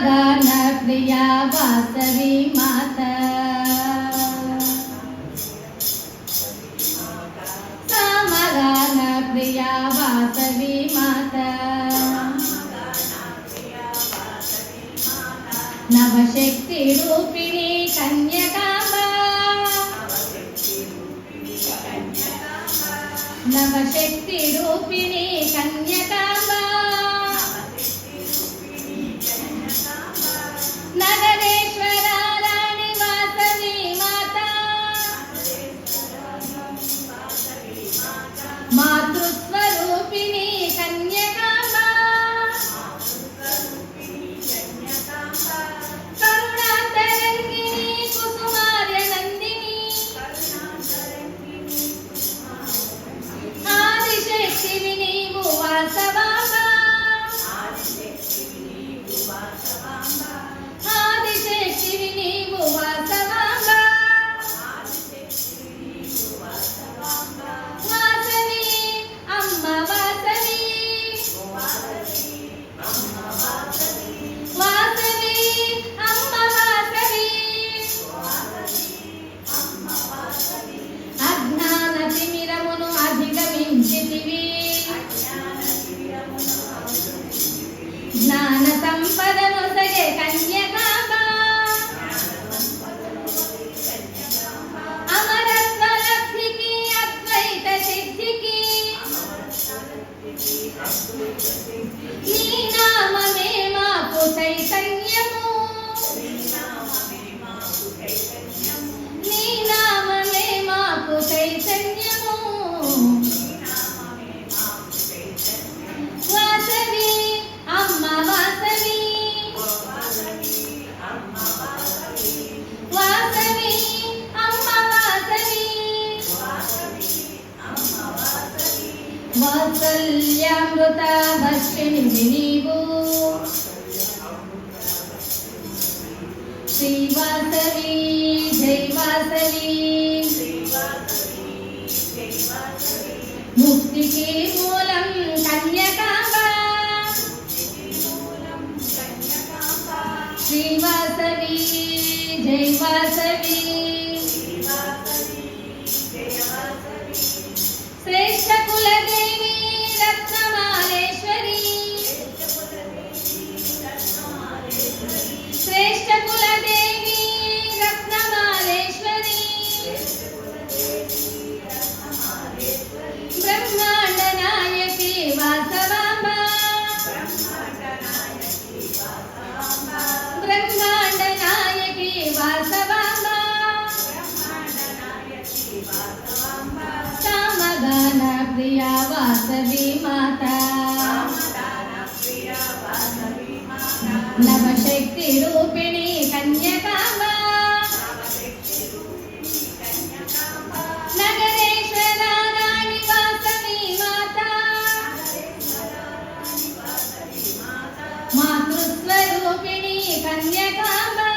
गान प्रिया वासवी माता समगान प्रिया वासवी माता नवशक्ति रूपिणी कन्यकांबा नवशक्ति रूपिणी कन्यकांबा नगरेश्वरा रानी वासवी माता मातृस्वरूपिणी कन्यकांबा करुणातरंगिणी कुसुमार्य नंदिनी आदिशक्ति नीवु वासवांबा आदिशक्ति नीवु वासवांबा वासवी अम्म वासवी वासवी अम्म वासवी अज्ञान तिमिरमुनु अधिगमिंचितिवि ज्ञान संपदनु सगे कन्यकांबा अमरत्व लब्धिकी अद्वैत सिद्धिकी नी नाममे माकु चैतन्यमु नी नाममे माकु चैतन्यमु वासवी अम्म वासवी वासवी अम्म वासवी वात्सल्यामृत वर्षिणि नीवु श्री वासवी जय वासवी मुक्तिकी मूलं कन्यकांबा श्री वासवी जय वासवी श्रेष्ठ कुलदेवी रत्नमालेश्वरी श्रेष्ठ कुलदेवी रत्नमालेश्वरी ब्रह्मांड नायकी वासवांबा ब्रह्मांड नायकी वासवांबा समगान प्रिया वासवी माता नवशक्ति रूपिणी कन्यकांबा नगरेश्वरा रानी वासवी माता मातृस्वरूपिणी कन्यकांबा